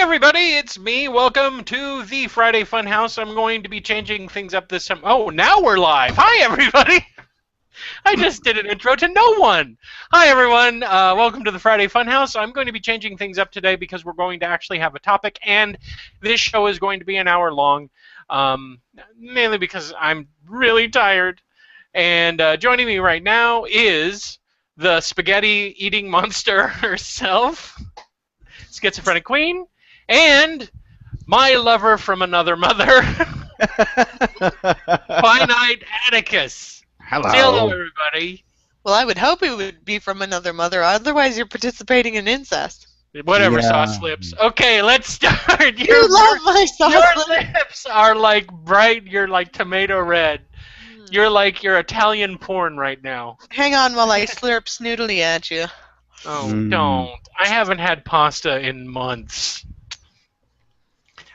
everybody, it's me. Welcome to the Friday Funhouse. I'm going to be changing things up this time. Oh, now we're live. Hi, everybody. I just did an intro to no one. Hi, everyone. Welcome to the Friday Funhouse. I'm going to be changing things up today because we're going to actually have a topic, and this show is going to be an hour long, mainly because I'm really tired. And joining me right now is the spaghetti-eating monster herself, Schizophrenic Queen, and my lover from another mother, Finite Atticus. Hello. Say hello, everybody. Well, I would hope it would be from another mother. Otherwise, you're participating in incest. Whatever, Yeah. sauce lips. Okay, let's start. You love my sauce Your lips. lips are like bright. You're like tomato red. You're like your Italian porn right now. Hang on while I slurp snoodly at you. Oh, Mm. don't. I haven't had pasta in months.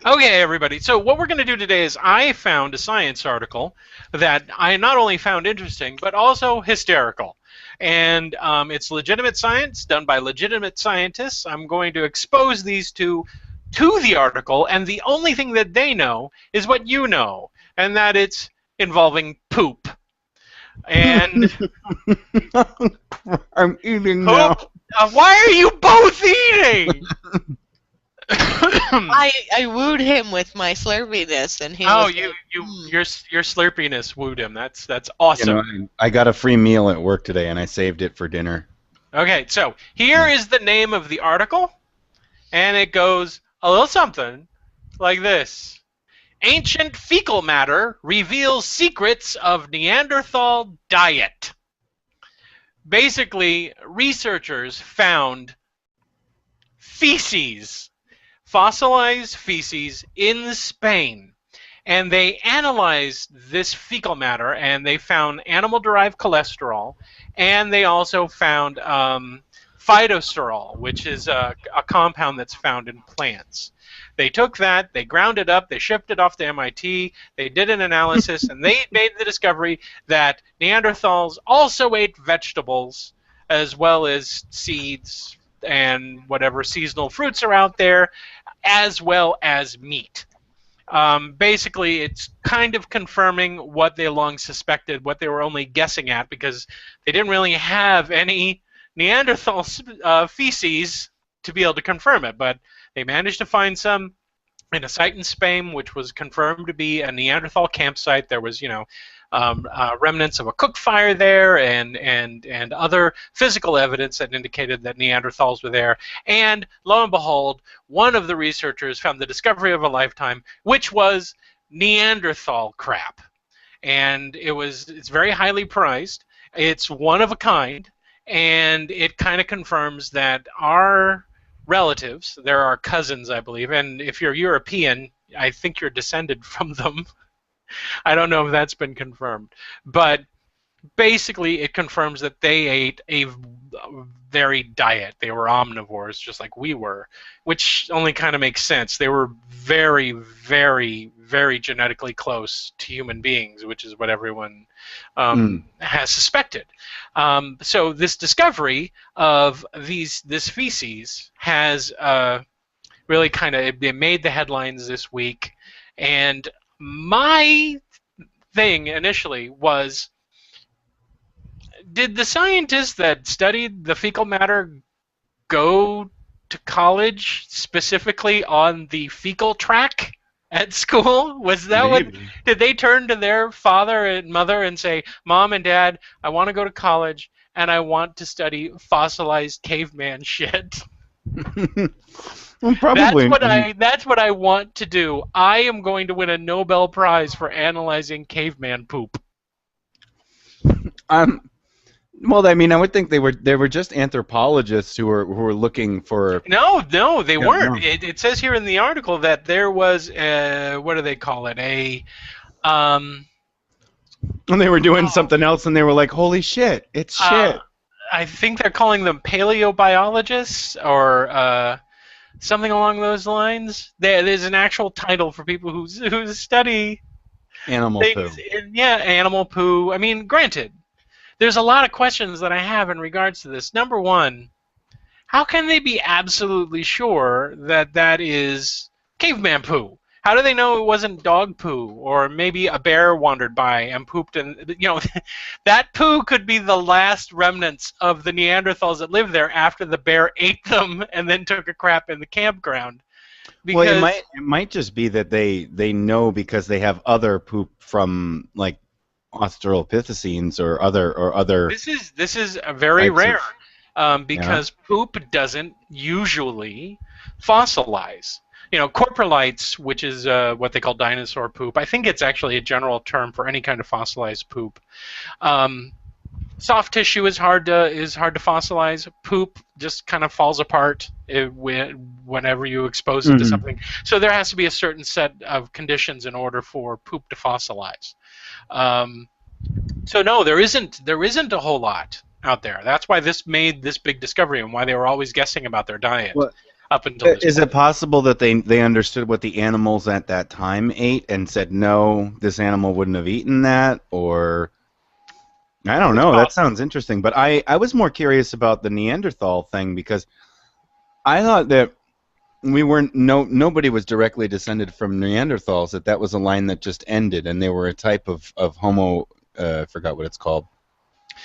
Okay, everybody. So what we're going to do today is I found a science article that I not only found interesting, but also hysterical. And it's legitimate science done by legitimate scientists. I'm going to expose these two to the article, and the only thing that they know is what you know, and that it's involving poop. And I'm eating now. poop. Why are you both eating? I wooed him with my slurpiness, and he Oh, was your slurpiness wooed him. That's awesome. I got a free meal at work today, and I saved it for dinner. Okay, so here is the name of the article, and it goes a little something like this. Ancient fecal matter reveals secrets of Neanderthal diet. Basically, researchers found feces, fossilized feces in Spain, and they analyzed this fecal matter, and they found animal-derived cholesterol, and they also found phytosterol, which is a compound that's found in plants. They took that, they ground it up, they shipped it off to MIT, they did an analysis, and they made the discovery that Neanderthals also ate vegetables as well as seeds and whatever seasonal fruits are out there, as well as meat. Basically, it's kind of confirming what they long suspected, what they were only guessing at, because they didn't really have any Neanderthal feces to be able to confirm it, but they managed to find some in a site in Spain, which was confirmed to be a Neanderthal campsite. There was, remnants of a cook fire there, and other physical evidence that indicated that Neanderthals were there. And lo and behold, one of the researchers found the discovery of a lifetime, which was Neanderthal crap, and it's very highly prized. It's one of a kind, and it kind of confirms that our relatives, they're our cousins, I believe, and if you're European, I think you're descended from them. I don't know if that's been confirmed, but basically it confirms that they ate a varied diet. They were omnivores, just like we were, which only kind of makes sense. They were very, very, very genetically close to human beings, which is what everyone has suspected. So this discovery of this feces has really kind of it made the headlines this week, and my thing initially was, did the scientists that studied the fecal matter go to college specifically on the fecal track at school? Was that Maybe. what? Did they turn to their father and mother and say, "Mom and Dad, I want to go to college and I want to study fossilized caveman shit"? Well, probably. That's what I want to do. I am going to win a Nobel Prize for analyzing caveman poop. Well, I mean, I would think they were just anthropologists who were looking for. No, they weren't. no. It says here in the article that there was what do they call it? And they were doing something else, and they were like, "Holy shit, it's shit." I think they're calling them paleobiologists or something along those lines. There's an actual title for people who study Animal things. poo. Yeah, animal poo. I mean, granted, there's a lot of questions that I have in regards to this. Number one, how can they be absolutely sure that that is caveman poo? How do they know it wasn't dog poo, or maybe a bear wandered by and pooped? And that poo could be the last remnants of the Neanderthals that lived there after the bear ate them and then took a crap in the campground. Well, Because it might just be that they know because they have other poop from like Australopithecines or other this is very types rare, of because poop doesn't usually fossilize. Coprolites, which is what they call dinosaur poop. I think it's actually a general term for any kind of fossilized poop. Soft tissue is hard to fossilize. Poop just kind of falls apart whenever you expose it to something. So there has to be a certain set of conditions in order for poop to fossilize. So no, there isn't a whole lot out there. That's why this made this big discovery and why they were always guessing about their diet up until this Is point. it possible that they understood what the animals at that time ate and said, no, this animal wouldn't have eaten that? Or I don't know. That sounds interesting. But I was more curious about the Neanderthal thing because I thought that we weren't nobody was directly descended from Neanderthals, that was a line that just ended and they were a type of Homo, I forgot what it's called.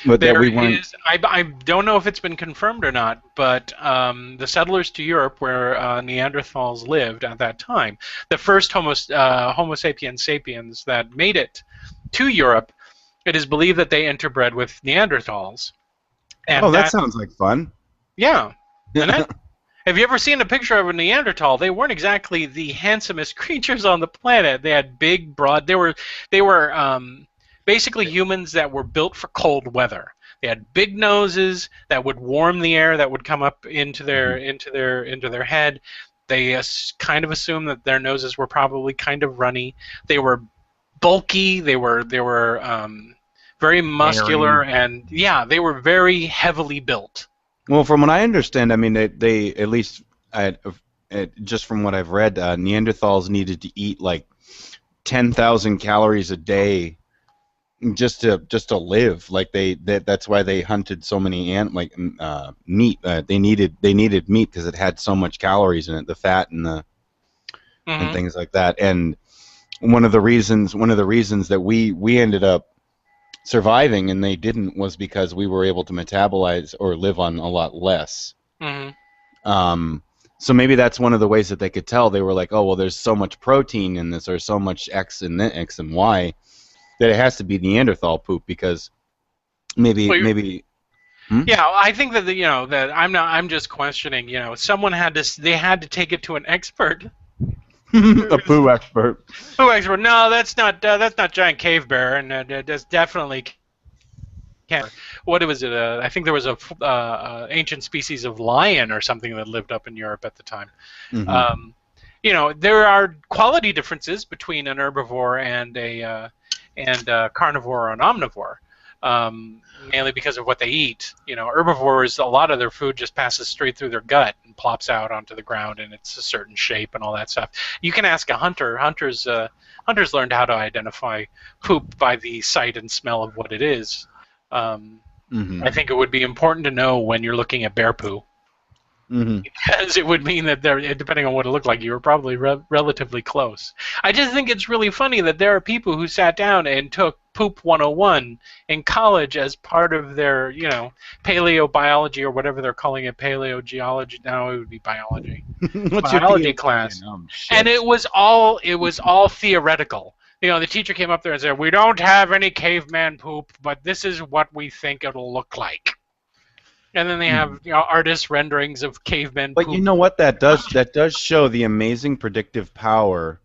But that we weren't. I don't know if it's been confirmed or not, but the settlers to Europe, where Neanderthals lived at that time, the first Homo sapiens sapiens that made it to Europe, it is believed that they interbred with Neanderthals. And that sounds like fun. Yeah. Have you ever seen a picture of a Neanderthal? They weren't exactly the handsomest creatures on the planet. They had big, broad. They were basically humans that were built for cold weather. They had big noses that would warm the air that would come up into their head. They kind of assumed that their noses were probably kind of runny. They were bulky. They were very muscular, and they were very heavily built. Well, from what I understand, I mean, they at least just from what I've read, Neanderthals needed to eat like 10,000 calories a day just to live. Like that's why they hunted so many meat. They needed meat because it had so much calories in it, the fat and and things like that. And one of the reasons that we ended up surviving and they didn't was because we were able to metabolize or live on a lot less. So maybe that's one of the ways that they could tell. They were like, oh well, there's so much protein in this, or so much X and Y, that it has to be Neanderthal poop, because maybe. Yeah, I think that that I'm just questioning. Someone had to take it to an expert. A poo expert. Poo expert. No, that's not giant cave bear, and that's definitely can't. What was it? I think there was a ancient species of lion or something that lived up in Europe at the time. There are quality differences between an herbivore and a carnivore or an omnivore, mainly because of what they eat. Herbivores, a lot of their food just passes straight through their gut and plops out onto the ground, and it's a certain shape and all that stuff. You can ask a hunter. Hunters learned how to identify poop by the sight and smell of what it is. I think it would be important to know when you're looking at bear poo. Because it would mean that depending on what it looked like, you were probably relatively close. I just think it's really funny that there are people who sat down and took Poop 101 in college as part of their, paleobiology or whatever they're calling it, paleogeology. No, it would be biology. Biology class. And it was all theoretical. The teacher came up there and said, "We don't have any caveman poop, but this is what we think it'll look like." And then they have artist renderings of cavemen. But you know what that does? That does show the amazing predictive power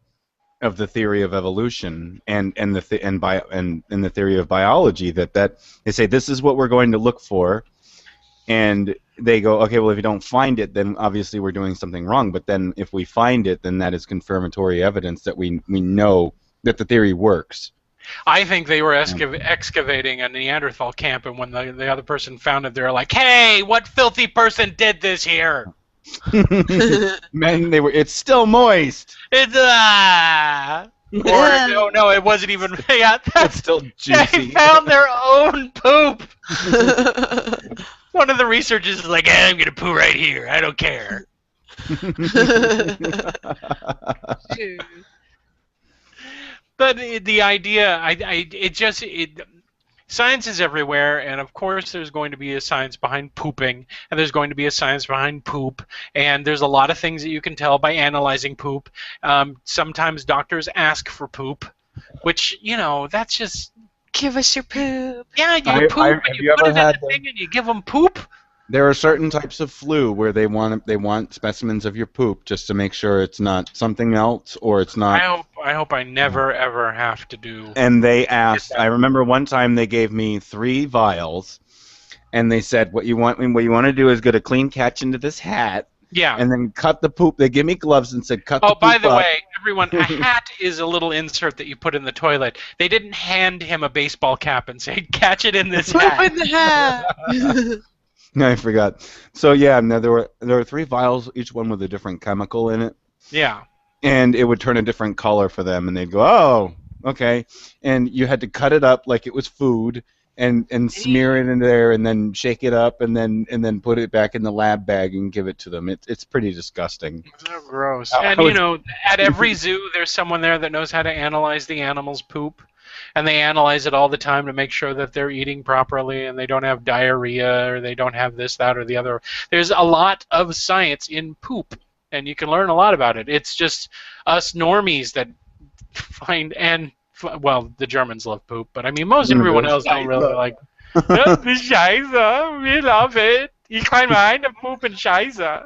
of the theory of evolution and the theory of biology. That they say this is what we're going to look for, and they go, okay, well if you don't find it, then obviously we're doing something wrong. But then if we find it, then that is confirmatory evidence that we know that the theory works. I think they were excavating a Neanderthal camp, and when the other person found it, they were like, "Hey, what filthy person did this here?" Man, it's still moist. It's or no, it wasn't even. It's still juicy. They found their own poop. One of the researchers is like, I'm gonna poo right here. I don't care. Dude. But the idea, science is everywhere, and of course there's going to be a science behind pooping, and there's going to be a science behind poop, and there's a lot of things that you can tell by analyzing poop. Sometimes doctors ask for poop, which, that's just, Give us your poop. yeah, you Have poop, and you you put ever it in had a thing, and you give them poop. There are certain types of flu where they want specimens of your poop just to make sure it's not something else or it's not. I hope I never, ever have to do. And they asked. I remember one time they gave me 3 vials, and they said, what you want to do is get a clean catch into this hat, Yeah. and then cut the poop. They give me gloves and said, cut the poop Oh, by the up. way, everyone, a hat is a little insert that you put in the toilet. They didn't hand him a baseball cap and say, catch it in this Poop hat. in the hat. I forgot. So yeah, no, there were 3 vials, each one with a different chemical in it, Yeah. and it would turn a different color for them, and they'd go, oh, okay, and you had to cut it up like it was food, and smear it in there, and then shake it up, and then put it back in the lab bag and give it to them. It's pretty disgusting. So gross. I And, was- at every zoo, there's someone there that knows how to analyze the animal's poop. And they analyze it all the time to make sure that they're eating properly and they don't have diarrhea or they don't have this, that, or the other. There's a lot of science in poop, and you can learn a lot about it. It's just us normies that find, well, the Germans love poop, but I mean, most everyone else don't really like. Das ist Scheiße, we love it. Ich kann meine Poop and Scheiße.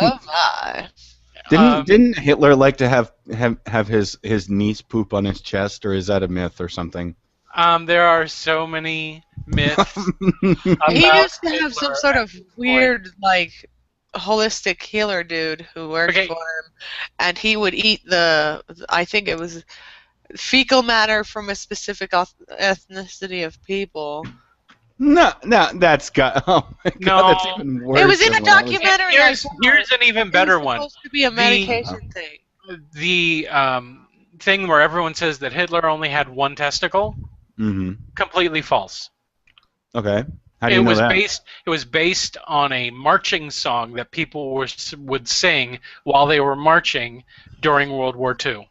Oh my. Didn't Hitler like to have his niece poop on his chest, or is that a myth or something? There are so many myths. He about used to have some Hitler sort at of this point. weird, like, holistic healer dude who worked Okay. for him, and he would eat I think it was fecal matter from a specific ethnicity of people. No, that's got. Oh my God, No. that's even worse. It was in a than what I was- documentary. Here's an even better It was one. supposed to be a medication thing. The thing where everyone says that Hitler only had one testicle, Mhm. completely false. Okay. How do you know that? It was based on a marching song that people would sing while they were marching during World War II.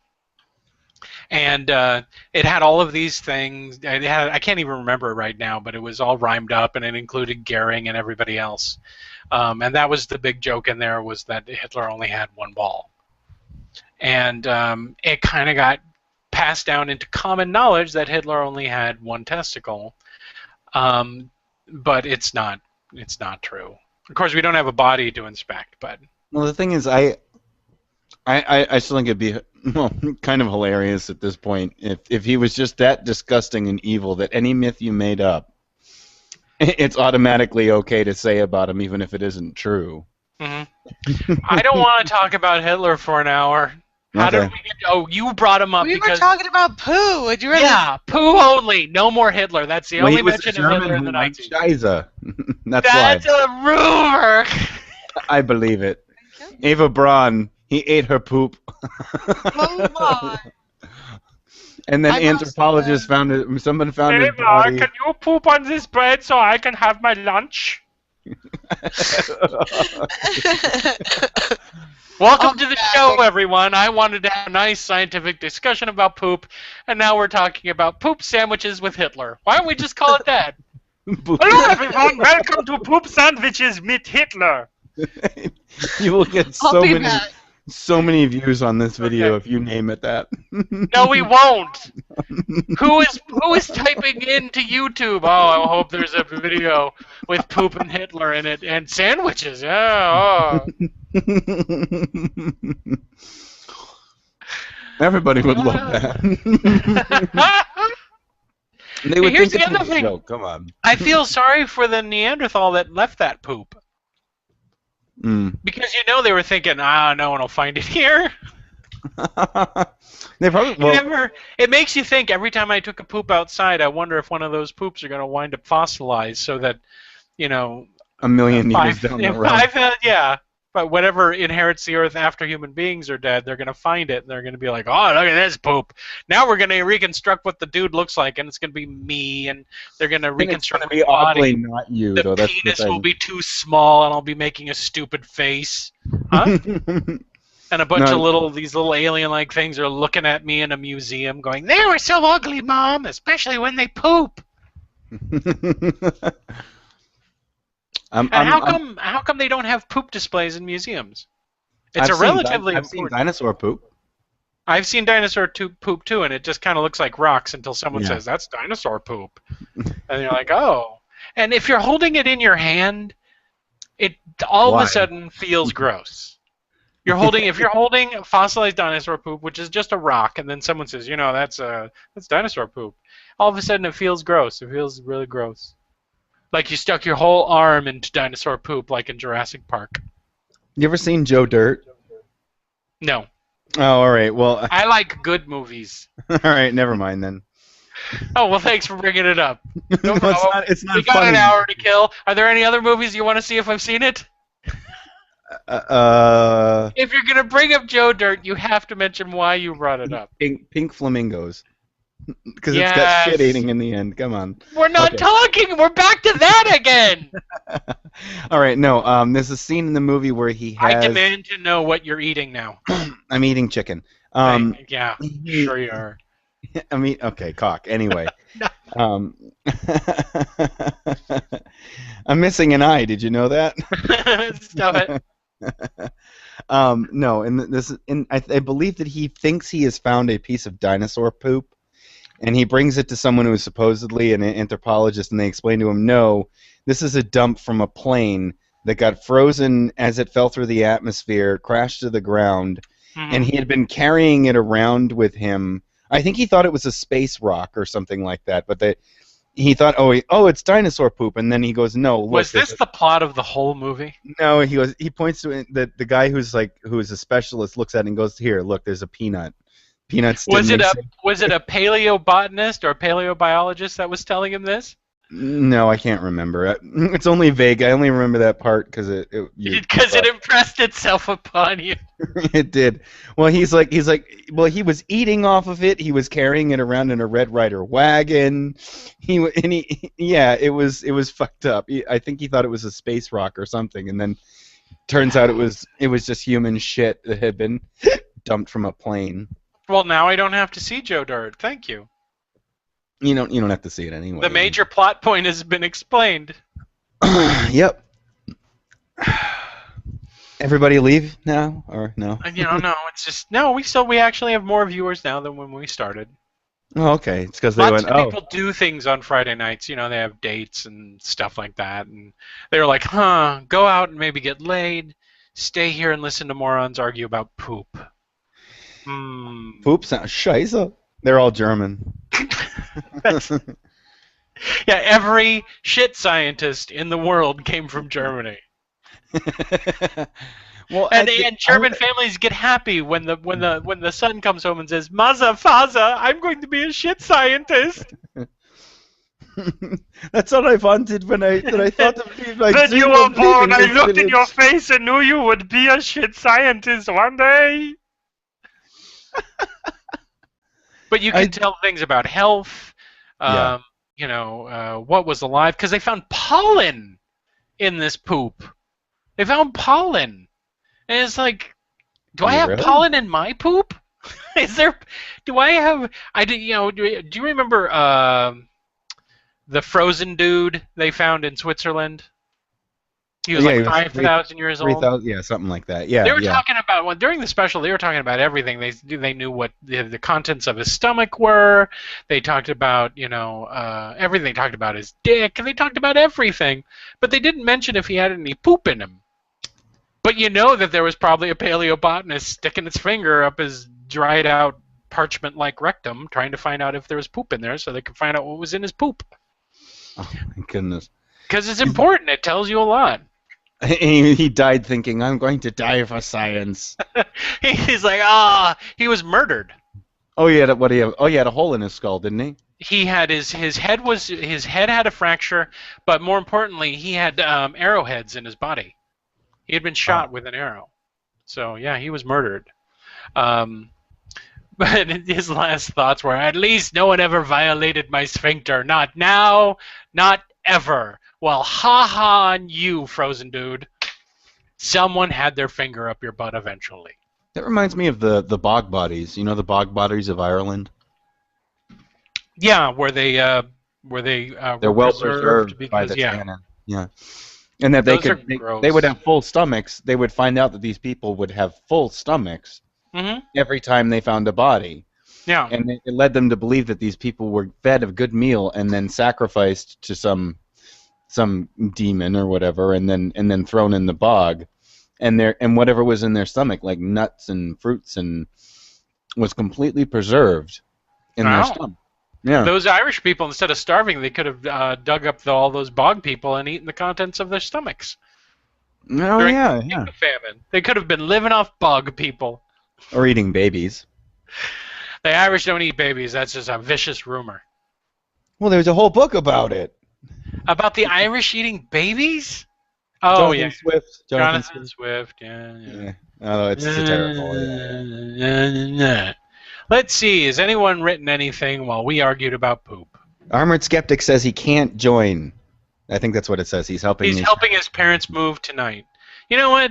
And it had all of these things. I can't even remember it right now, but it was all rhymed up, and it included Goering and everybody else. And that was the big joke in there, was that Hitler only had one ball. And it kind of got passed down into common knowledge that Hitler only had one testicle. But it's not true. Of course, we don't have a body to inspect, but Well, the thing is, I still think it'd be kind of hilarious at this point if he was just that disgusting and evil that any myth you made up, it's automatically okay to say about him, even if it isn't true. I don't want to talk about Hitler for an hour. How did Okay. we get? Oh, you brought him up We were because talking about poo. Would you really? yeah, poo only, no more Hitler. That's the Well, only he was a mention of Hitler German in who the liked 90s. Scheiße. That's That's why. a rumor. I believe it. Eva Braun, he ate her poop. Oh my. And then I must, anthropologists found it. Someone found his Ava, body. can you poop on this bread so I can have my lunch? Welcome to the show, everyone. I wanted to have a nice scientific discussion about poop, and now we're talking about poop sandwiches with Hitler. Why don't we just call it that? Hello, everyone. Welcome to Poop Sandwiches with Hitler. You will get I'll so be many, back. so many views on this video Okay. if you name it that. No, we won't. Who is typing into YouTube? Oh, I hope there's a video with poop and Hitler in it and sandwiches. Yeah. Oh. Everybody would love that. They would Here's think the it's other a thing. joke. Come on. I feel sorry for the Neanderthal that left that poop. Mm. Because they were thinking, no one will find it here. They probably It makes you think every time I took a poop outside, I wonder if one of those poops are going to wind up fossilized so that, a million years down the road. yeah. But whatever inherits the earth after human beings are dead, they're going to find it and they're going to be like, oh, look at this poop. Now we're going to reconstruct what the dude looks like, and it's going to be me, and they're going to And it's going reconstruct to my be oddly body. not you, The though. That's the penis will thing. be too small, and I'll be making a stupid face. Huh? And a bunch of these little alien-like things are looking at me in a museum going, they were so ugly, Mom, especially when they poop. And how come they don't have poop displays in museums? It's I've relatively I've seen important. dinosaur poop. I've seen dinosaur poop too, and it just kind of looks like rocks until someone Yeah. says, that's dinosaur poop. And you're like, oh. And if you're holding it in your hand, it all Why? of a sudden feels gross. If you're holding fossilized dinosaur poop, which is just a rock, and then someone says, that's dinosaur poop, all of a sudden it feels gross. It feels really gross. Like you stuck your whole arm into dinosaur poop, like in Jurassic Park. You ever seen Joe Dirt? No. Oh, all right. Well, I like good movies. all right. Never mind then. Oh, well, thanks for bringing it up. No, it's not We got funny. an hour to kill. Are there any other movies you want to see if I've seen it? If you're going to bring up Joe Dirt, you have to mention why you brought it up. Pink flamingos. Because Yes. it's got shit eating in the end. Come on. We're not talking. We're back to that again. All right. No. There's a scene in the movie where he has. I demand to know what you're eating now. I'm eating chicken. Yeah, sure you are. I mean, okay, cock. Anyway, I'm missing an eye. Did you know that? Stop it. No, and I believe that he thinks he has found a piece of dinosaur poop, and he brings it to someone who is supposedly an anthropologist, and they explain to him, no, this is a dump from a plane that got frozen as it fell through the atmosphere, crashed to the ground, and he had been carrying it around with him. I think he thought it was a space rock or something like that, but he thought, oh, it's dinosaur poop, and then he goes, no. Look, was this the plot of the whole movie? No, he points to it, the guy who is a specialist looks at it and goes, here, look, there's a peanut. Peanuts. Was it a paleobotanist or a paleobiologist that was telling him this? No, I can't remember. It's only vague. I only remember that part because it impressed itself upon you. It did. Well, he's like, well, he was eating off of it. He was carrying it around in a Red Ryder wagon. It was fucked up. I think he thought it was a space rock or something, and then turns out it was just human shit that had been dumped from a plane. Well, now I don't have to see Joe Dirt. Thank you. You don't have to see it anyway. The major plot point has been explained. Yep. Everybody leave now, or no? No. It's just we actually have more viewers now than when we started. Oh, okay. It's because they Lots went. of people do things on Friday nights. They have dates and stuff like that, and they were like, go out and maybe get laid, stay here and listen to morons argue about poop. Poop sounds scheiße. They're all German. Yeah, every shit scientist in the world came from Germany. Well, and German families get happy when the son comes home and says, "Mother, father, I'm going to be a shit scientist." That's all I wanted when I thought of being like. When you were born, I looked in your face and knew you would be a shit scientist one day. But you can tell things about health, what was alive, because they found pollen in this poop. They found pollen. And it's like, do I have pollen in my poop? Do you remember the frozen dude they found in Switzerland? He was 5,000 years old. 3,000, yeah, something like that. Yeah. They were talking about during the special. They were talking about everything. They knew what the contents of his stomach were. They talked about everything. They talked about his dick, and they talked about everything. But they didn't mention if he had any poop in him. But that there was probably a paleobotanist sticking its finger up his dried out parchment-like rectum, trying to find out if there was poop in there, so they could find out what was in his poop. Oh my goodness! Because it's important. It tells you a lot. He died thinking, I'm going to die for science. He's like, he was murdered. Oh, he had a hole in his skull, didn't he? He had his head had a fracture, but more importantly, he had arrowheads in his body. He had been shot with an arrow. So yeah, he was murdered. Um, but his last thoughts were, at least no one ever violated my sphincter. Not now, not ever. Well, ha ha on you, frozen dude. Someone had their finger up your butt eventually. That reminds me of the bog bodies. You know the bog bodies of Ireland? Yeah, where they They're were well preserved preserved by because the tannin. Yeah. And that those are they would gross. have full stomachs. They would find out that these people would have full stomachs Mm-hmm. every time they found a body. Yeah. And it led them to believe that these people were fed a good meal and then sacrificed to some demon or whatever, and then thrown in the bog, and whatever was in their stomach, like nuts and fruits, and was completely preserved in their Wow. stomach. Yeah. Those Irish people, instead of starving, they could have dug up all those bog people and eaten the contents of their stomachs Oh during yeah, the yeah. famine. They could have been living off bog people. Or eating babies. The Irish don't eat babies. That's just a vicious rumor. Well, there's a whole book about it. About the Irish eating babies? Oh, Jonathan yeah. Swift. Jonathan Swift. Yeah. Yeah. Oh, it's terrible. Yeah. Let's see. Has anyone written anything while we argued about poop? Armored Skeptic says he can't join. I think that's what it says. He's helping. He's helping his parents move tonight. You know what?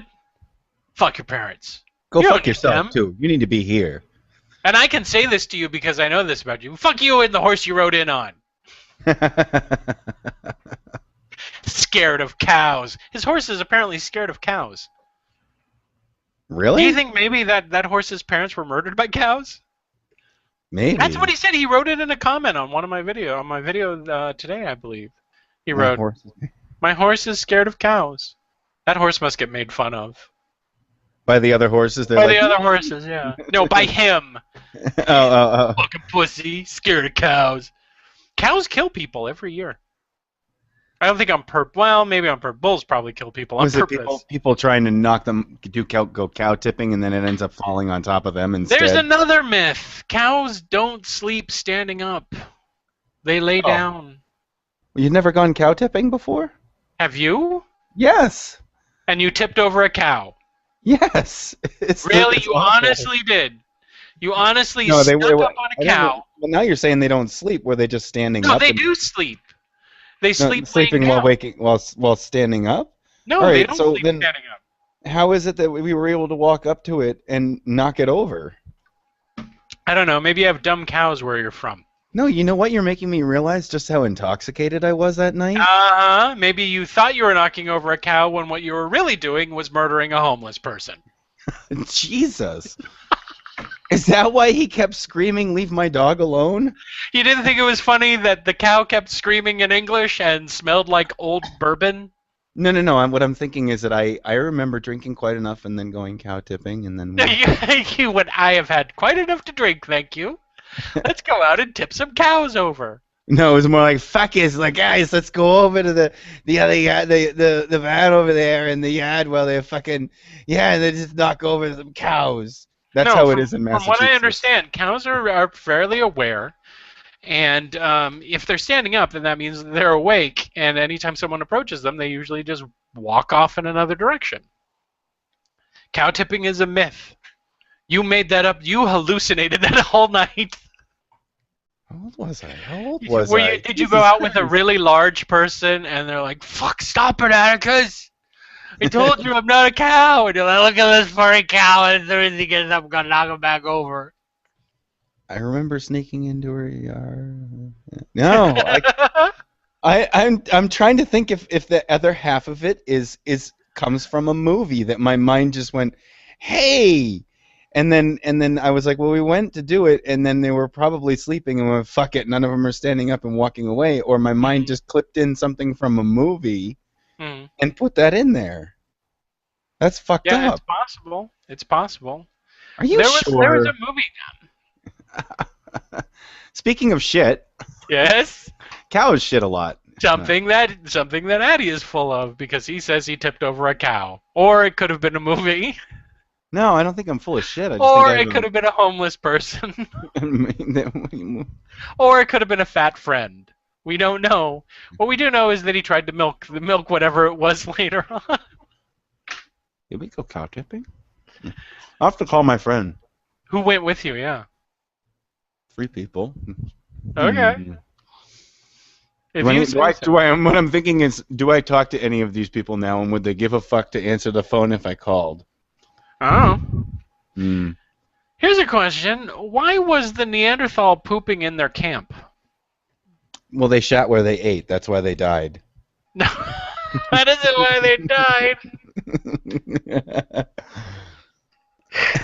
Fuck your parents. Go You fuck don't need yourself them. too. You need to be here. And I can say this to you because I know this about you. Fuck you and the horse you rode in on. Scared of cows. His horse is apparently scared of cows. Really? Do you think maybe that horse's parents were murdered by cows? Maybe. That's what he said. He wrote it in a comment on my video today, I believe. He wrote, "My horse is scared of cows." That horse must get made fun of. By the other horses? By the other horses, yeah. No, by him. Oh. Fucking pussy, scared of cows. Cows kill people every year. I don't think on purpose. Well, maybe on purpose. Bulls probably kill people on Was it purpose. people trying to knock them, go cow tipping, and then it ends up falling on top of them instead? There's another myth. Cows don't sleep standing up. They lay down. You've never gone cow tipping before? Have you? Yes. And you tipped over a cow? Yes. Really? It's You awful. honestly did? You honestly No, snuck up on a cow? Well, now you're saying they don't sleep. Were they just standing No, up? they do sleep. They sleep sleeping laying while down. waking while standing up? No, All they right, don't so sleep then- standing up. How is it that we were able to walk up to it and knock it over? I don't know. Maybe you have dumb cows where you're from. No, you know what? You're making me realize just how intoxicated I was that night. Uh-huh. Maybe you thought you were knocking over a cow when what you were really doing was murdering a homeless person. Jesus. Is that why he kept screaming, "Leave my dog alone"? You didn't think it was funny that the cow kept screaming in English and smelled like old bourbon? No. What I'm thinking is that I remember drinking quite enough and then going cow tipping and then... You would. I have had quite enough to drink, thank you. Let's go out and tip some cows over. No, it was more like, fuck it, like, guys, let's go over to the other yard, the van over there in the yard while they're fucking, and they just knock over some cows. That's how it is in Massachusetts. From what I understand, cows are fairly aware, and if they're standing up, then that means they're awake, and anytime someone approaches them, they usually just walk off in another direction. Cow tipping is a myth. You made that up. You hallucinated that whole night. How old was I? Did you go out with a really large person and they're like, "Fuck, stop it, Atticus! I told you I'm not a cow!" And you're like, "Look at this furry cow, and as soon as he gets up, I'm gonna knock him back over." I remember sneaking into her yard. No, I'm trying to think if the other half of it comes from a movie that my mind just went, "Hey." And then I was like, well, we went to do it, and then they were probably sleeping, and we went, fuck it, none of them are standing up and walking away. Or my mind just clipped in something from a movie and put that in there. That's fucked up. Yeah, it's possible. It's possible. Are you sure? There was a movie. Speaking of shit, Yes. cows shit a lot. Something that Addy is full of because he says he tipped over a cow, or it could have been a movie. No, I don't think I'm full of shit. Or it could have been a homeless person. Or it could have been a fat friend. We don't know. What we do know is that he tried to milk whatever it was later on. Did we go cow tipping? I'll have to call my friend. Who went with you? Yeah. 3 people. Okay. If you say so. What I'm thinking is, do I talk to any of these people now, and would they give a fuck to answer the phone if I called? Oh. Hmm. Here's a question. Why was the Neanderthal pooping in their camp? Well, they shat where they ate. That's why they died. No. That isn't why they died.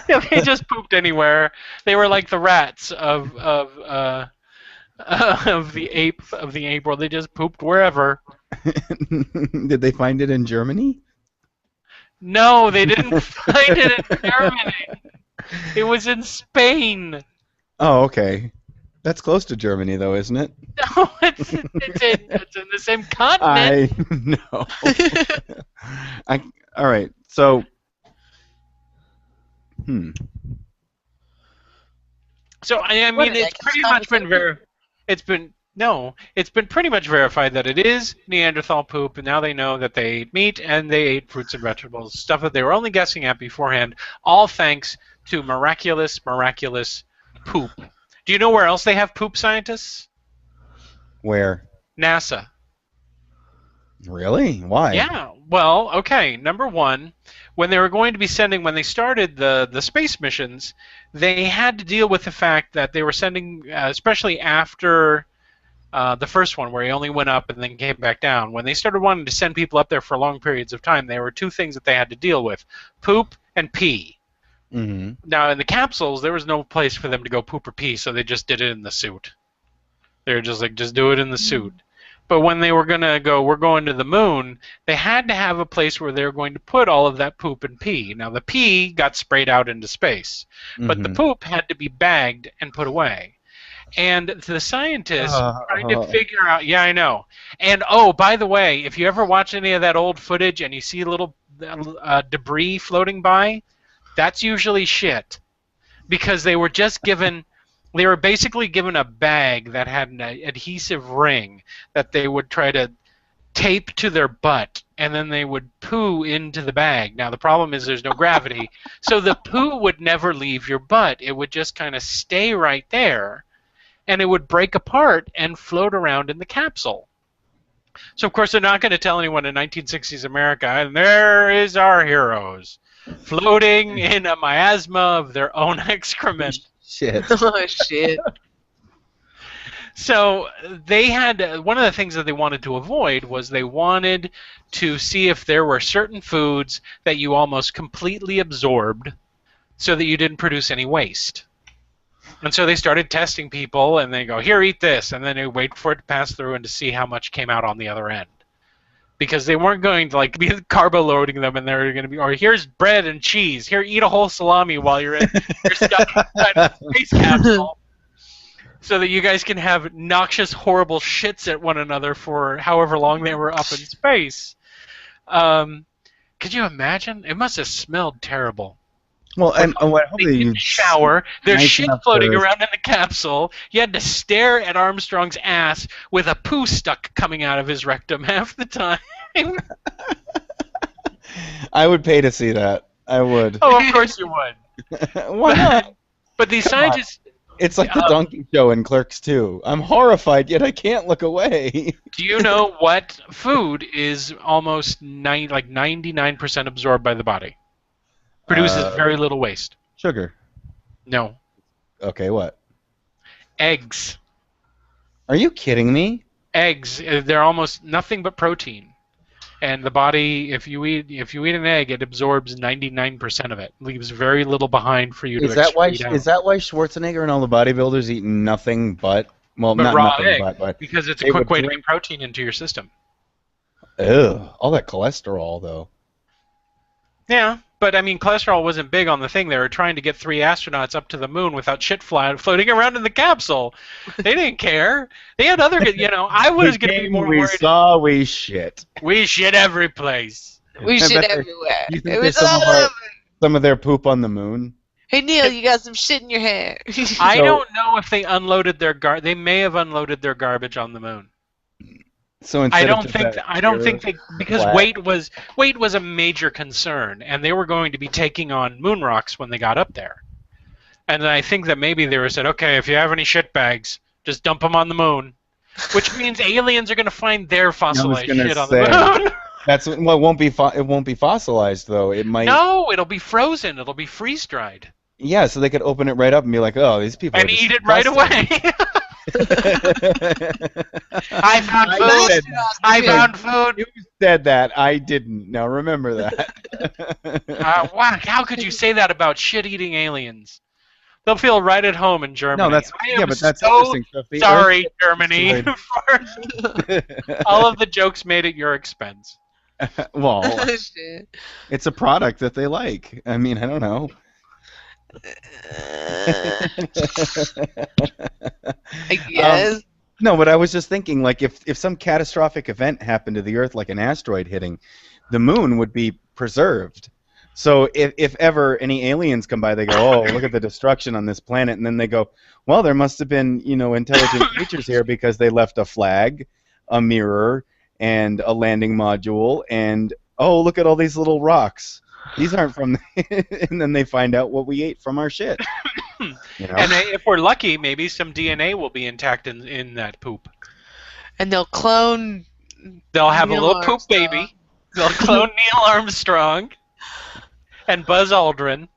They just pooped anywhere. They were like the rats of the ape world. They just pooped wherever. Did they find it in Germany? No, they didn't find it in Germany. It was in Spain. Oh, okay. That's close to Germany, though, isn't it? No, it's in the same continent. I know. All right. So, So I mean, it's pretty much been it's been pretty much verified that it is Neanderthal poop, and now they know that they ate meat and they ate fruits and vegetables, stuff that they were only guessing at beforehand, all thanks to miraculous poop. Do you know where else they have poop scientists? Where? NASA. Really? Why? Yeah. Well, okay. Number one, when they were going to be sending, when they started the space missions, they had to deal with the fact that they were sending, especially after the first one, where he only went up and then came back down. When they started wanting to send people up there for long periods of time, there were 2 things that they had to deal with: poop and pee. Mm-hmm. Now, in the capsules, there was no place for them to go poop or pee, so they just did it in the suit. They were just like, just do it in the suit. But when they were going to go, we're going to the moon, they had to have a place where they were going to put all of that poop and pee. Now, the pee got sprayed out into space, but the poop had to be bagged and put away. And the scientists trying to figure out, yeah, I know. And, oh, by the way, if you ever watch any of that old footage and you see little debris floating by, that's usually shit. Because they were just given... They were basically given a bag that had an adhesive ring that they would try to tape to their butt, and then they would poo into the bag. Now, the problem is there's no gravity, so the poo would never leave your butt. It would just kind of stay right there, and it would break apart and float around in the capsule. So, of course, they're not going to tell anyone in 1960s America, and there is our heroes, floating in a miasma of their own excrement. Shit. Oh, shit. So they had one of the things that they wanted to avoid was they wanted to see if there were certain foods that you almost completely absorbed so that you didn't produce any waste. And so they started testing people, and they go, here, eat this, and then they wait for it to pass through and to see how much came out on the other end. Because they weren't going to like be carbo loading them, and they're going to be, or here's bread and cheese. Here, eat a whole salami while you're stuck inside a space capsule, so that you guys can have noxious, horrible shits at one another for however long they were up in space. Could you imagine? It must have smelled terrible. Well, and They didn't shower. There's nice shit floating around in the capsule. You had to stare at Armstrong's ass with a poo stuck coming out of his rectum half the time. I would pay to see that. I would. Oh, of course you would. Why not? But these scientists... It's like the donkey show in Clerks 2. I'm horrified, yet I can't look away. Do you know what food is almost 99% absorbed by the body? Produces very little waste. Sugar. No. Okay, what? Eggs. Are you kidding me? Eggs. They're almost nothing but protein. And the body, if you eat an egg, it absorbs 99% of it. Leaves very little behind for you to excrete out. Is that why Schwarzenegger and all the bodybuilders eat nothing but not raw nothing egg, but because it's a quick way to get protein into your system. Ugh, all that cholesterol though. Yeah, but I mean, cholesterol wasn't big on the thing. They were trying to get 3 astronauts up to the moon without shit floating around in the capsule. They didn't care. They had other, I was going to be more worried. We shit. We shit every place. We shit everywhere. You think there's some of their poop on the moon? Hey, Neil, you got some shit in your hair. I don't know if they unloaded their they may have unloaded their garbage on the moon. So I instead of don't just think that I don't think they, the because flag. weight was a major concern, and they were going to be taking on moon rocks when they got up there. And I think that maybe they were said, okay, if you have any shit bags, just dump them on the moon, which means aliens are going to find their I was fossilized gonna shit on the say moon. well, it won't be fossilized though. It might. No, it'll be frozen. It'll be freeze dried, Yeah, so they could open it right up and be like, "Oh, these people are and eat it right disgusting." away. I found I food. said I that. found food. You said that. I didn't. Now remember that. Wow, how could you say that about shit-eating aliens? They'll feel right at home in No, Germany. I am but that's so interesting. So if the Earth sorry, gets Germany, destroyed- for all of the jokes made at your expense. well, Shit. it's a product that they like. I mean, I don't know. I guess. No, but I was just thinking, like, if some catastrophic event happened to the Earth, like an asteroid hitting, the moon would be preserved. So if ever any aliens come by, they go, "Oh, look at the destruction on this planet," and then they go, "Well, there must have been, intelligent creatures here because they left a flag, a mirror, and a landing module, and oh, look at all these little rocks. These aren't from," and then they find out what we ate from our shit. You know? And if we're lucky, maybe some DNA will be intact in that poop. And they'll clone. They'll have Neil a little poop Armstrong. baby. They'll clone Neil Armstrong and Buzz Aldrin.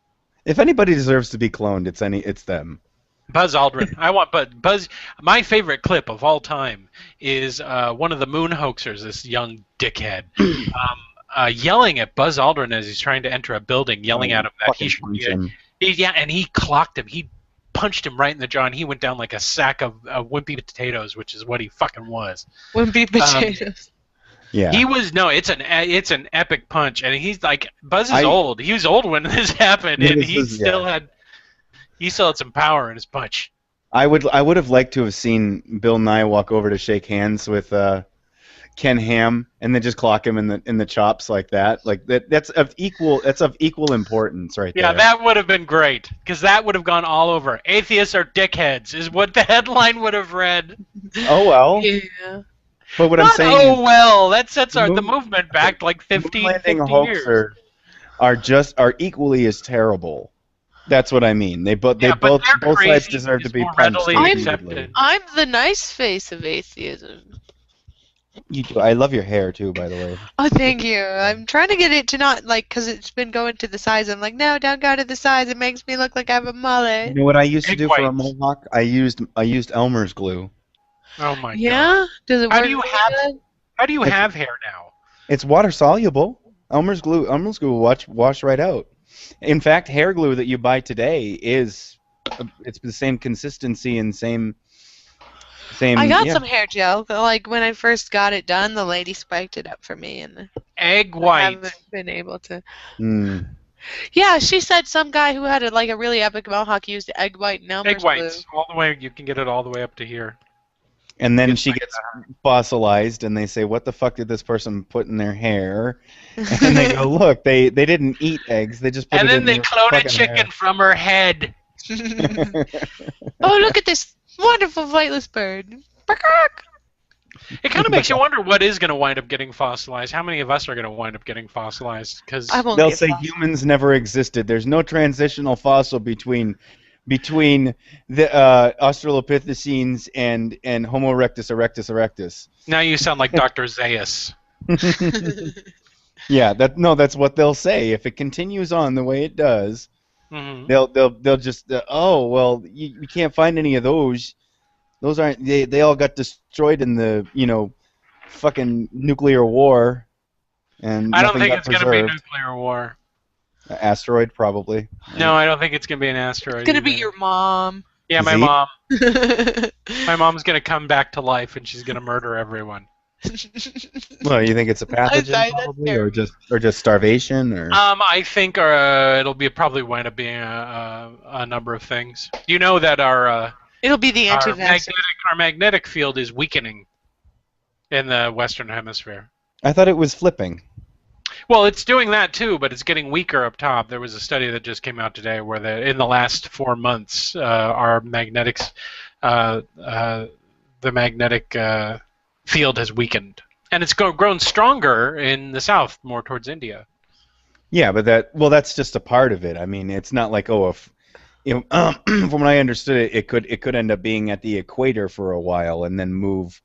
If anybody deserves to be cloned, it's them. Buzz Aldrin. Buzz. My favorite clip of all time is one of the moon hoaxers, this young dickhead, yelling at Buzz Aldrin as he's trying to enter a building, yelling at him that he Fucking should. punch him. And he clocked him. He punched him right in the jaw, and he went down like a sack of wimpy potatoes, which is what he fucking was. Wimpy potatoes. Yeah. He was it's an epic punch, and he's like Buzz is old. He was old when this happened, and he still had some power in his punch. I would have liked to have seen Bill Nye walk over to shake hands with Ken Ham and then just clock him in the chops like that. Like that's of equal importance right there. Yeah, that would have been great, because that would have gone all over. Atheists are dickheads is what the headline would have read. Oh well. Yeah. But what Not, I'm saying oh well, that sets the moon- movement back like 50 years. are equally as terrible. That's what I mean. Both they're sides crazy deserve to is be more punched. readily repeatedly. accepted. I'm the nice face of atheism. You do. I love your hair too, by the way. Oh, thank you. I'm trying to get it to not, because it's been going to the sides. I'm like, no, don't go to the sides. It makes me look like I have a mullet. You know what I used to Egg do for a whites. mohawk? I used Elmer's glue. Oh my god. Yeah? Does it How work do you really have- good? How do you have hair now? It's water soluble. Elmer's glue will wash right out. In fact, hair glue that you buy today it's the same consistency and same. I got yeah. some hair gel. Like, when I first got it done, the lady spiked it up for me, and Egg I white. haven't been able to. Mm. Yeah, she said some guy who had a really epic mohawk used egg white and Elmer's Egg whites. All the way, you can get it all the way up to here. And then It's she like gets fossilized, and they say, "What the fuck did this person put in their hair?" And they go, "Look, they didn't eat eggs. They just put And it then in they their clone a fucking chicken from her head. glue. Oh, look at this wonderful flightless bird. It kind of makes you wonder what is going to wind up getting fossilized. How many of us are going to wind up getting fossilized? Because I won't They'll get say fossil. humans never existed. There's no transitional fossil between the Australopithecines and Homo erectus erectus. now you sound like Dr. Zaius. Yeah, that's what they'll say. If it continues on the way it does, Hmm. they'll just you can't find any of those. Those aren't they all got destroyed in the fucking nuclear war, and I don't nothing think got it's going to be a preserved. nuclear war. Asteroid probably. No, I don't think it's going to be an asteroid. It's gonna be either. your mom. Yeah, my Z? mom. My mom's going to come back to life, and she's going to murder everyone. Well, you think it's a pathogen that's probably, terrible. or just starvation, or I think it'll probably wind up being a number of things. You know that our It'll be the our anti-vaxxer. magnetic field is weakening in the Western Hemisphere. I thought it was flipping. Well, it's doing that too, but it's getting weaker up top. There was a study that just came out today where in the last 4 months, our magnetics, the magnetic field has weakened, and it's grown stronger in the south, more towards India. Yeah, but that's just a part of it. I mean, it's not like, oh, if from what I understood, it could end up being at the equator for a while and then move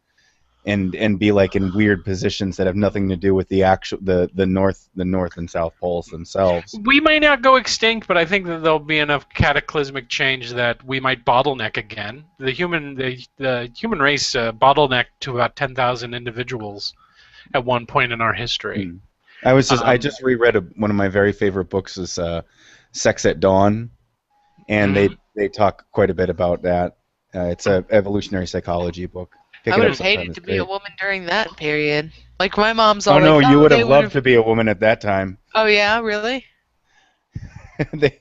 and be like in weird positions that have nothing to do with the north and south poles themselves. We might not go extinct, but I think that there'll be enough cataclysmic change that we might bottleneck again. The human race bottlenecked to about 10,000 individuals at one point in our history. I just reread one of my very favorite books is Sex at Dawn, and they talk quite a bit about that. It's a evolutionary psychology book. I would have hated to be a woman during that period. Like my mom's all Oh no, like, you would have loved to be a woman at that time. Oh yeah, really?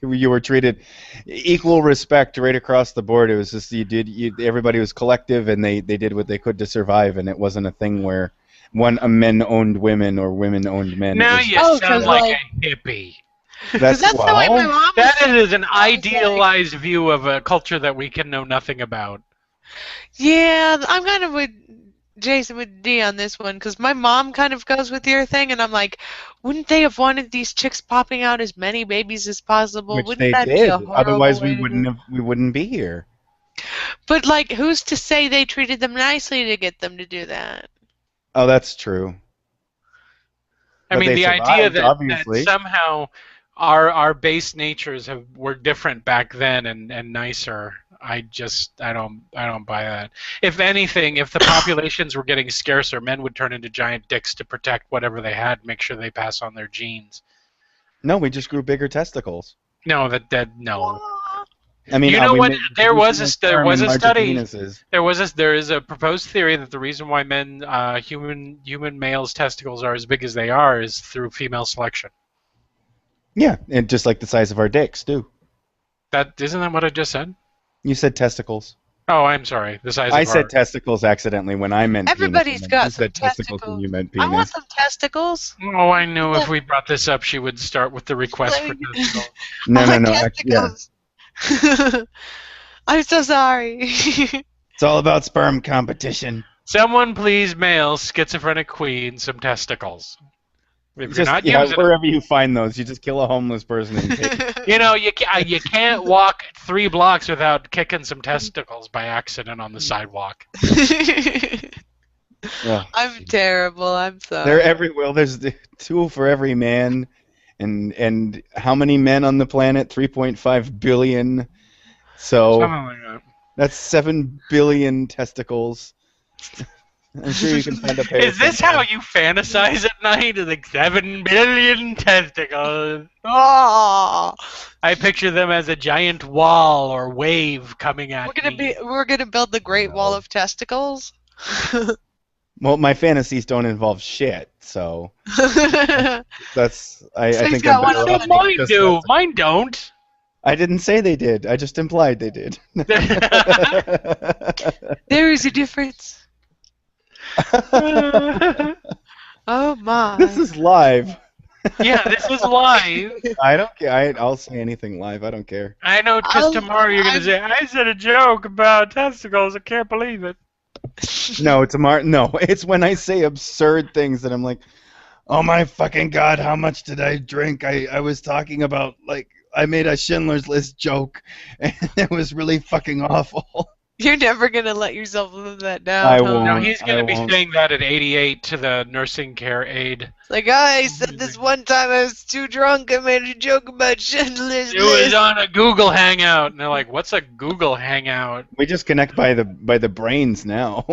You were treated equal respect right across the board. It was just everybody was collective, and they did what they could to survive, and it wasn't a thing where men owned women or women owned men. Now you sound like a hippie. That's the way my mom was. That is an idealized view of a culture that we can know nothing about. Yeah, I'm kind of with Jason with D on this one, because my mom kind of goes with your thing, and I'm like, wouldn't they have wanted these chicks popping out as many babies as possible? Which wouldn't they that did. Be a horrible Otherwise, way we wouldn't be here. But like, who's to say they treated them nicely to get them to do that? Oh, that's true. I mean, the idea that somehow our base natures were different back then and nicer. I don't buy that. If anything, if the populations were getting scarcer, men would turn into giant dicks to protect whatever they had, make sure they pass on their genes. No, we just grew bigger testicles. No, no. I mean, you know what? There is a proposed theory that the reason why human males' testicles are as big as they are is through female selection. Yeah, and just like the size of our dicks too. Isn't that what I just said? You said testicles. Oh, I'm sorry. The size. I said testicles accidentally when I meant. Everybody's penis. got You some said testicles when you meant penis. I want some testicles. Oh, I knew if we brought this up, she would start with the request for testicles. No. Testicles. Yeah. I'm so sorry. It's all about sperm competition. Someone please mail schizophrenic queen some testicles. If you're not using wherever you find those, you just kill a homeless person and take. You know, you can't walk 3 blocks without kicking some testicles by accident on the sidewalk. I'm terrible. I'm sorry. They're everywhere. There's 2 for every man, and how many men on the planet? 3.5 billion. So something like that. That's 7 billion testicles. I'm sure you can find a pair. Is this how you fantasize at night? Like 7 billion testicles. Oh! I picture them as a giant wall or wave coming at me. We're gonna build the Great Wall of Testicles. Well, my fantasies don't involve shit, so that's. I think mine do. Mine don't. I didn't say they did. I just implied they did. There is a difference. Oh my! This is live. Yeah, this is live. I don't care. I'll say anything live. I don't care. I know, because tomorrow you're gonna say I said a joke about testicles. I can't believe it. No, tomorrow. No, it's when I say absurd things that I'm like, oh my fucking god, how much did I drink? I was talking about like I made a Schindler's List joke, and it was really fucking awful. You're never gonna let yourself live that down. I won't. No, he's gonna be saying that at 88 to the nursing care aide. Like, I said this one time I was too drunk. I made a joke about Schindler's List. It was on a Google Hangout, and they're like, "What's a Google Hangout?" We just connect by the brains now.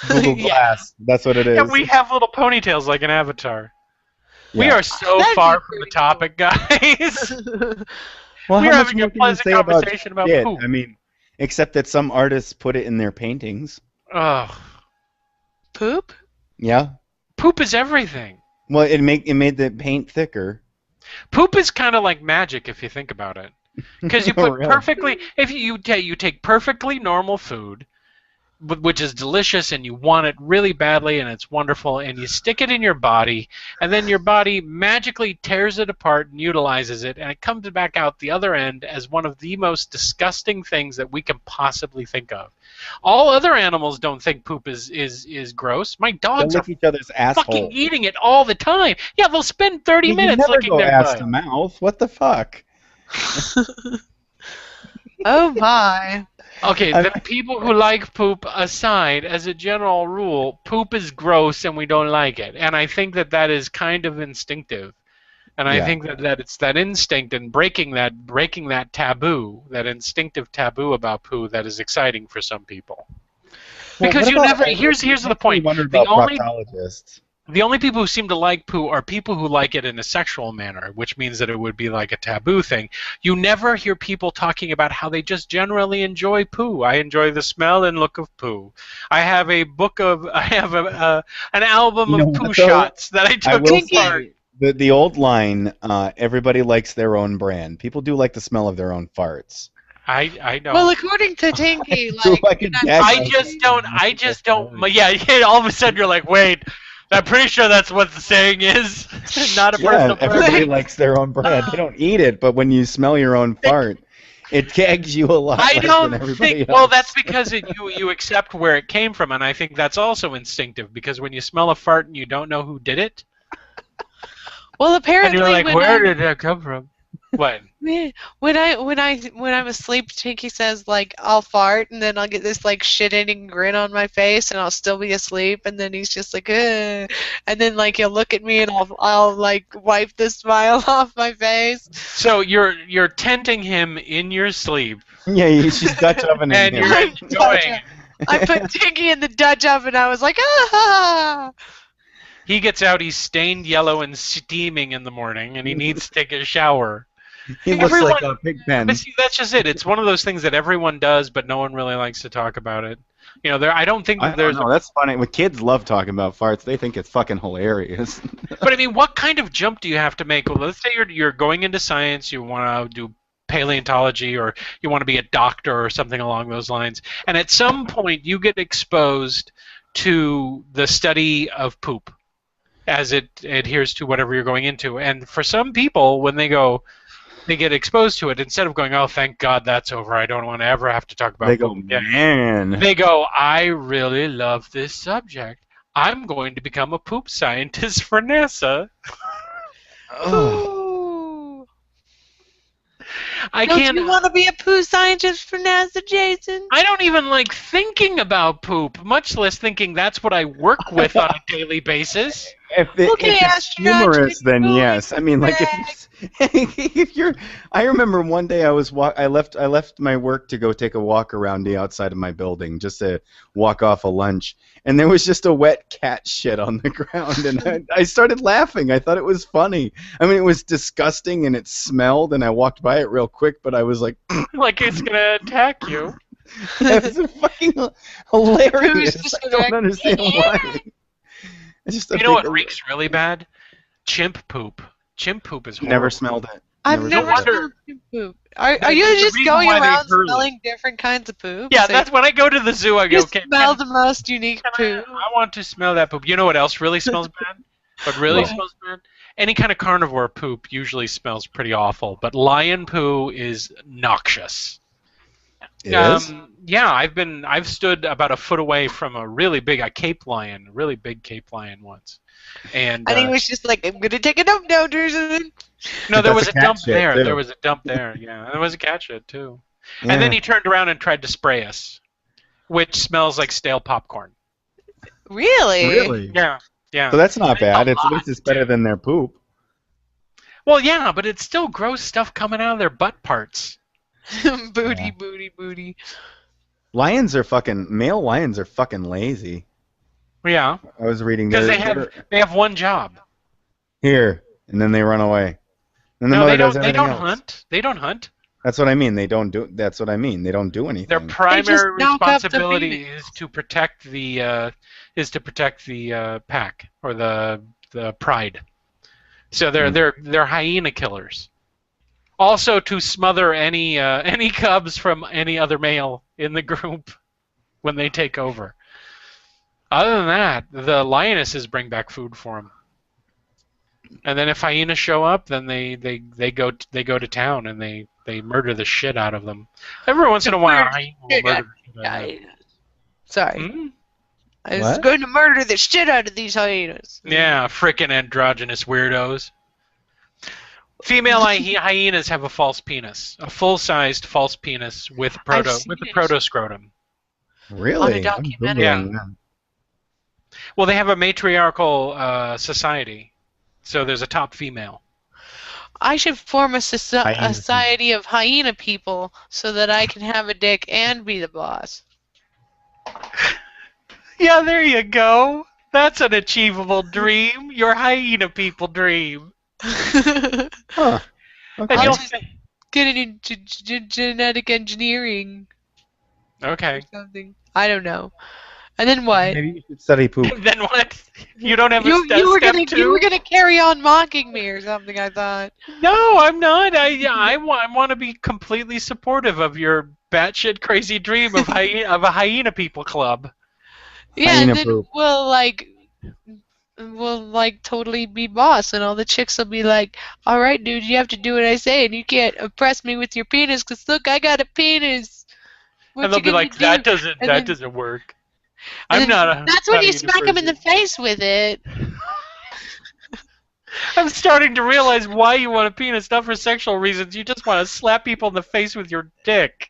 Google Glass. That's what it is. Yeah, we have little ponytails like an avatar. Yeah. We are so far from the topic, guys. Well, we're how having a pleasant conversation about poop. I mean, except that some artists put it in their paintings. Ugh. Poop? Yeah. Poop is everything. Well, it made the paint thicker. Poop is kind of like magic if you think about it, because you put perfectly. If you take perfectly normal food, which is delicious, and you want it really badly, and it's wonderful, and you stick it in your body, and then your body magically tears it apart and utilizes it, and it comes back out the other end as one of the most disgusting things that we can possibly think of. All other animals don't think poop is gross. My They'll dogs are lick each other's fucking asshole. eating it all the time. Yeah, they'll spend 30 You minutes never licking go their ass butt. to mouth. What the fuck? Oh my. Okay, I the mean- people who like poop aside, as a general rule, poop is gross and we don't like it. And I think that that is kind of instinctive. And I Yeah. think that it's that instinct and breaking that taboo, that instinctive taboo about poo that is exciting for some people. Well, Because what you about- never it here's makes the me point. wonder The about only proctologists. the only people who seem to like poo are people who like it in a sexual manner, which means that it would be like a taboo thing. You never hear people talking about how they just generally enjoy poo. I enjoy the smell and look of poo. I have an album You know of poo what, though? shots that I I took will apart. say the old line, everybody likes their own brand. People do like the smell of their own farts. I know. Well, according to Tinky, Do like, a you're not gag I like just that. don't. Yeah, all of a sudden you're like, wait, I'm pretty sure that's what the saying is. Not a Yeah, personal everybody preference. likes their own brand. They don't eat it, but when you smell your own fart, it gags you a lot I less don't than everybody think. else. Well, that's because you accept where it came from, and I think that's also instinctive. Because when you smell a fart and you don't know who did it, well, and apparently you're like, when where did that come from? What? when I'm asleep, Tinky says like I'll fart and then I'll get this like shit-eating grin on my face and I'll still be asleep and then he's just like, ugh. And then like he'll look at me and I'll like wipe the smile off my face. So you're tenting him in your sleep, Yeah, she's Dutch ovening and him. you're enjoying it. I put Tinky in the Dutch oven. I was like, ah. He gets out, he's stained yellow and steaming in the morning, and he needs to take a shower. He looks Everyone- like a pig pen. But see, that's just it. It's one of those things that everyone does, but no one really likes to talk about it. You know, I don't think I that don't there's. know. That's funny. When kids love talking about farts, they think it's fucking hilarious. But I mean, what kind of jump do you have to make? Well, let's say you're going into science, you want to do paleontology, or you want to be a doctor or something along those lines, and at some point you get exposed to the study of poop as it adheres to whatever you're going into. And for some people, when they get exposed to it, instead of going, oh, thank God that's over, I don't want to ever have to talk about They go, poop again. man. They go, I really love this subject. I'm going to become a poop scientist for NASA. Ugh. Ooh. I Don't can't. you want to be a poo scientist for NASA, Jason? I don't even like thinking about poop, much less thinking that's what I work with on a daily basis. If Okay, it's astronaut, humorous, take then the yes. I mean, like if you're, I remember one day I left my work to go take a walk around the outside of my building just to walk off a lunch, and there was just a wet cat shit on the ground, and I started laughing. I thought it was funny. I mean, it was disgusting and it smelled, and I walked by it real quick, but I was like, Like it's gonna attack you. it was fucking hilarious. just I don't like, understand why. I just You know what reeks really bad? Chimp poop. Chimp poop is horrible. Never smelled it. I've Never never smelled it. smelled poop. Are The- you the just reason going why they around hurl it. smelling different kinds of poop? Yeah, So that's when I go to the zoo. I you go, just okay, smell the most unique poo. I want to smell that poop. You know what else really smells bad? What really What? smells bad? Any kind of carnivore poop usually smells pretty awful, but lion poo is noxious. It is? Yeah, I've stood about a foot away from a really big Cape lion, a really big Cape lion once. And And he was just like, I'm gonna take a dump down, Jason. no, there That's was a a cat dump shit, there. too. There was a dump there. Yeah, there was a cat shit too. Yeah. And then he turned around and tried to spray us, which smells like stale popcorn. Really? Really? Yeah, yeah. So that's not bad. a At least it's better than their poop. Well, yeah, but it's still gross stuff coming out of their butt parts. booty, Yeah. booty, booty. Male lions are fucking lazy. Yeah, I was reading because they're they have one job. here, and then they run away. And the No, mother they does don't. They everything don't else. hunt. They don't hunt. That's what I mean. That's what I mean. They don't do anything. Their primary knock up the responsibility phoenix. is to protect the pack or the pride. So they're hyena killers. Also to smother any cubs from any other male in the group. when they take over. Other than that, the lionesses bring back food for them. And then if hyenas show up, then they go to town and they murder the shit out of them. Every once in a while, a hyena will murder the shit out of them. Sorry. Hmm? I was What? going to murder the shit out of these hyenas. Yeah, frickin' androgynous weirdos. Female hyenas have a false penis, a full-sized false penis with I've seen with the it. protoscrotum. Really? I'm documentary. Googling that. Well, they have a matriarchal society, so there's a top female. I should form a Hyena society of hyena people so that I can have a dick and be the boss. Yeah, there you go. That's an achievable dream. Your hyena people dream. Huh. And Okay. you'll just- Get into genetic engineering okay. or something. I don't know. And then what? Maybe you should study poop. Then what? You don't have a You were step gonna two? you were gonna carry on mocking me or something. I thought. No, I'm not. I want to be completely supportive of your batshit crazy dream of a hyena people club. Yeah, Hyena and then poop. we'll like totally be boss, and all the chicks will be like, "All right, dude, you have to do what I say, and you can't oppress me with your penis, 'cause look, I got a penis." What And they'll you be gonna like, do? that And then- doesn't work. and I'm then not a That's when you hyena smack him in the person. face with it. I'm starting to realize why you want a penis, not for sexual reasons. You just want to slap people in the face with your dick.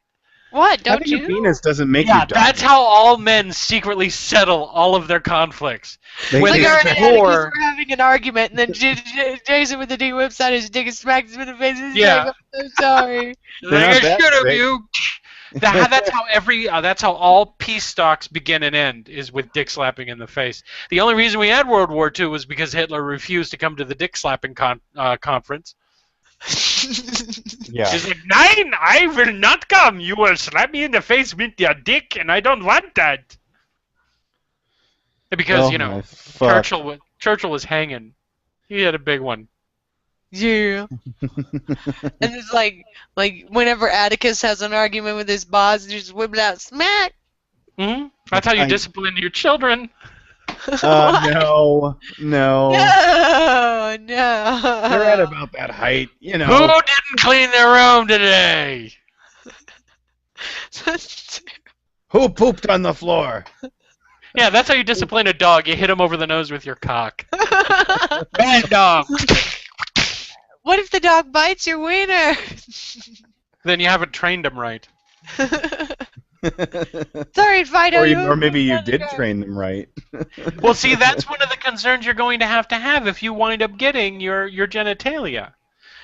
What? Don't Having a you? penis doesn't make Yeah, you dumb. that's how all men secretly settle all of their conflicts. They when Like they're our think- Atticus poor- were having an argument, and then Jason with the dick whips out his dick and smacks him in the face. And he's Yeah. like, "I'm so sorry." They're Like, not I that should have big. you. That's how that's how all peace talks begin and end, is with dick slapping in the face. The only reason we had World War II was because Hitler refused to come to the dick slapping conference. Yeah. She's like, "Nein, I will not come. You will slap me in the face with your dick, and I don't want that." Because Oh my fuck. Churchill was hanging. He had a big one. Yeah. And it's like whenever Atticus has an argument with his boss, he just whip it out, smack. Hmm. That's how you discipline your children. No. No, no. They're at about that height, you know. Who didn't clean their room today? Who pooped on the floor? Yeah, that's how you discipline a dog. You hit him over the nose with your cock. Bad dog. What if the dog bites your wiener? Then you haven't trained him right. Sorry, Fido. Or maybe you did train them right. Well, see, that's one of the concerns you're going to have if you wind up getting your genitalia.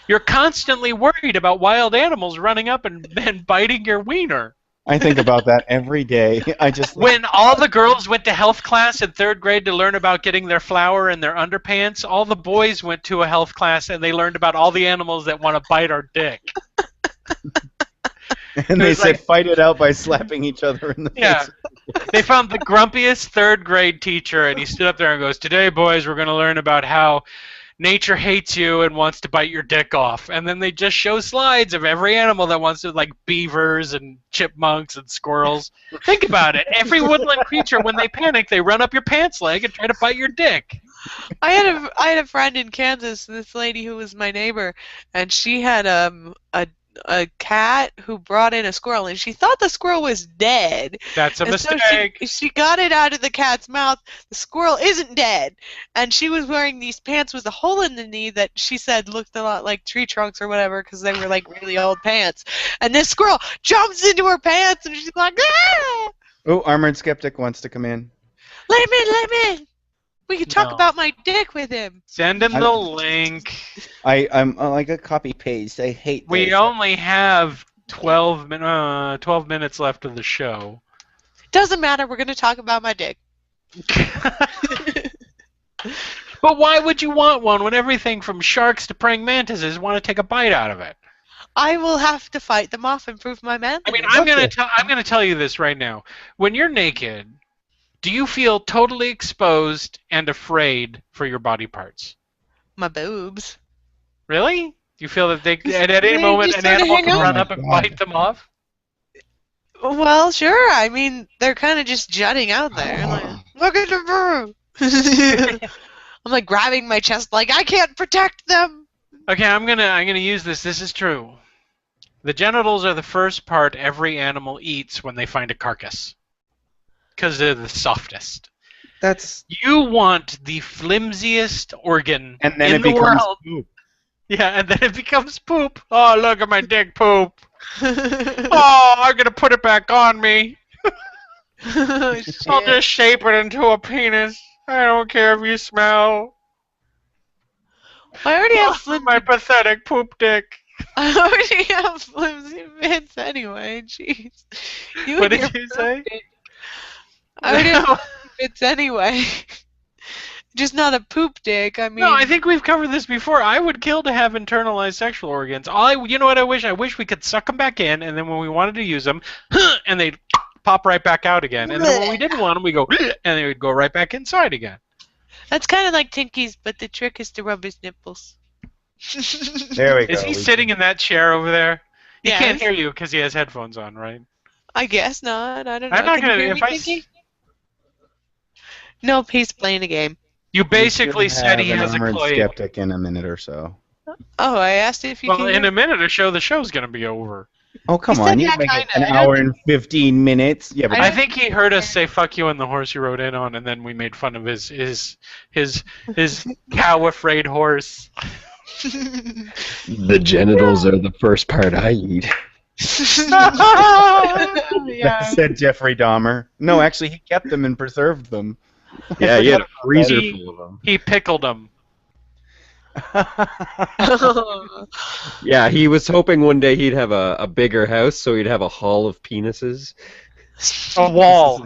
You're constantly worried about wild animals running up and biting your wiener. I think about that every day. When all the girls went to health class in 3rd grade to learn about getting their flour in their underpants, all the boys went to a health class and they learned about all the animals that want to bite our dick. And they was said like- fight it out by slapping each other in the Yeah. face. They found the grumpiest 3rd grade teacher, and he stood up there and goes, "Today, boys, we're going to learn about how nature hates you and wants to bite your dick off." And then they just show slides of every animal that wants to, like beavers and chipmunks and squirrels. Think about it. Every woodland creature, when they panic, they run up your pants leg and try to bite your dick. I had a friend in Kansas, this lady who was my neighbor, and she had a cat who brought in a squirrel, and she thought the squirrel was dead. That's a And so mistake. she got it out of the cat's mouth. The squirrel isn't dead, and she was wearing these pants with a hole in the knee that she said looked a lot like tree trunks or whatever, because they were like really old pants. And this squirrel jumps into her pants, and she's like, "Ah! Oh, Armored Skeptic wants to come in. Let him in, let him in. We can talk No. about my dick with him." Send him I the don't- link. I'm like a copy paste. I hate We this. only have 12 minutes left of the show. Doesn't matter. We're gonna talk about my dick. But why would you want one when everything from sharks to praying mantises want to take a bite out of it? I will have to fight them off and prove my man. I mean, I'm gonna tell you this right now. When you're naked, do you feel totally exposed and afraid for your body parts? My boobs. Really? Do you feel that at any They moment just an sort of animal hang can out. run Oh my up and God. bite them off? Well, sure. I mean, they're kind of just jutting out there. Like, look at the brew. I'm like grabbing my chest, like I can't protect them. Okay, I'm gonna use this. This is true. The genitals are the first part every animal eats when they find a carcass, because they're the softest. That's You want the flimsiest organ and then in it the becomes world. poop. Yeah, and then it becomes poop. Oh, look at my dick poop. Oh, Oh, I'm gonna put it back on me. I'll shit. just shape it into a penis. I don't care if you smell. I already have My flimsy. pathetic poop dick. I already have flimsy bits anyway. Jeez. You What and did your you say? I already have flimsy bits anyway. Just not a poop dick. I mean, No, I think we've covered this before. I would kill to have internalized sexual organs. You know what I wish? I wish we could suck them back in, and then when we wanted to use them, and they'd pop right back out again. And then when we didn't want them, we go, and they would go right back inside again. that's kind of like Tinky's, but the trick is to rub his nipples. There we go. Is he sitting in that chair over there? He Yes. can't hear you because he has headphones on, right? I guess not. I don't know. I'm not Can you gonna. hear If me, I. Tinky? Nope, he's playing a game. You basically said he has a an armored clay. skeptic in a minute or so. Oh, I asked if you Well, can in hear a minute or so, the show's gonna be over. Oh come He on, said you that make it kinda. an I don't hour and 15 minutes. Yeah, but I think he heard us say "fuck you" on the horse he rode in on, and then we made fun of his cow-afraid horse. The genitals are the first part I eat. Yeah. said Jeffrey Dahmer. No, actually, he kept them and preserved them. Yeah, he had a freezer He- full of them. He pickled them. Yeah, he was hoping one day he'd have a bigger house, so he'd have a hall of penises. A wall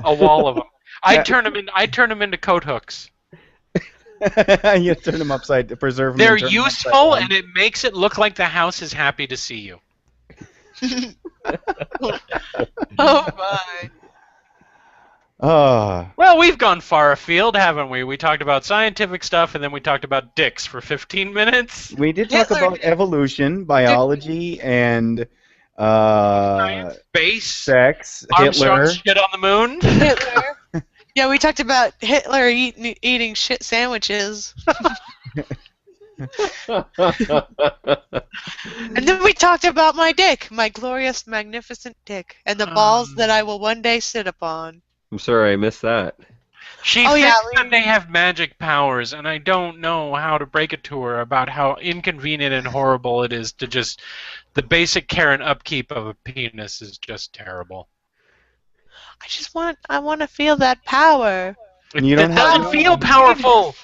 of them. I'd turn them into coat hooks. You turn them upside, preserve them. They're and turn them useful, upside and it makes it look like the house is happy to see you. Oh my. down. Well, we've gone far afield, haven't we? We talked about scientific stuff, and then we talked about dicks for 15 minutes. We did talk Hitler about did. evolution, biology, and Base. sex. Armstrong Hitler. shit on the moon. Hitler. Yeah, we talked about Hitler eating shit sandwiches. And then we talked about my dick, my glorious, magnificent dick, and the balls that I will one day sit upon. I'm sorry I missed that. She Oh, thinks yeah, that they have magic powers, and I don't know how to break it to her about how inconvenient and horrible it is to just... The basic care and upkeep of a penis is just terrible. I want to feel that power. You It don't have- doesn't feel powerful.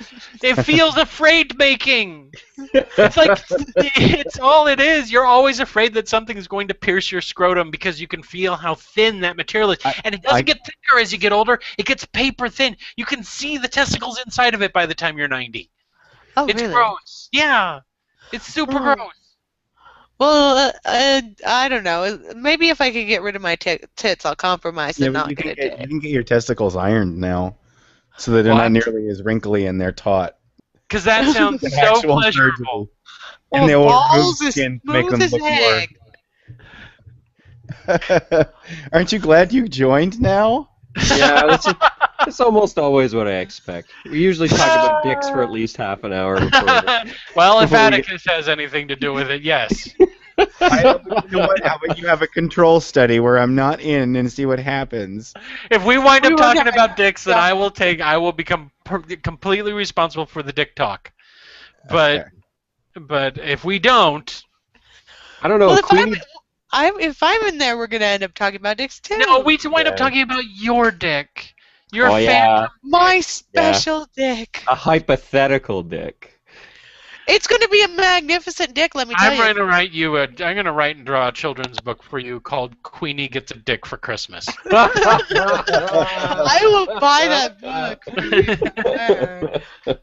It feels afraid-making. It's like it's all it is. You're always afraid that something is going to pierce your scrotum because you can feel how thin that material is, and it doesn't get thicker as you get older. It gets paper thin. You can see the testicles inside of it by the time you're 90. Oh, It's really? gross. Yeah, it's super Oh. gross. Well, I don't know. Maybe if I could get rid of my tits, I'll compromise Yeah, and but not you get can a get, you dick. can get your testicles ironed now, so that they're What? not nearly as wrinkly and they're taut. Because that sounds An so actual pleasurable. And they will remove balls is skin to make them smooth look as more. egg. Aren't you glad you joined now? Yeah, that's almost always what I expect. We usually talk about dicks for at least half an hour before. Well, if Before we Atticus has anything to do with it, yes. You know what? How about you have a control study where I'm not in and see what happens? If we wind We up were talking having about dicks, then stuff. I will become completely responsible for the dick talk. But Okay. if we don't, I don't know. Well, Queenie, if I'm in there, we're gonna end up talking about dicks too. no, we wind up Yeah. talking about your dick. Your oh yeah, My special dick. a hypothetical dick. It's gonna be a magnificent dick. Let me tell I'm you. going to write you I'm going to write and draw a children's book for you called Queenie Gets a Dick for Christmas. I will buy that book.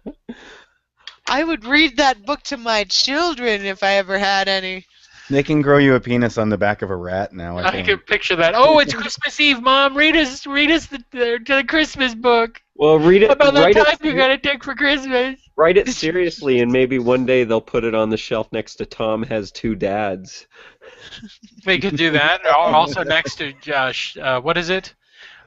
I would read that book to my children if I ever had any. They can grow you a penis on the back of a rat now, I I think. can picture that. Oh, it's Christmas Eve, Mom. Read us the Christmas book Well, read it. about the Write time it. you got a dick for Christmas. Write it seriously, and maybe one day they'll put it on the shelf next to Tom Has Two Dads. They could do that. Also next to what is it?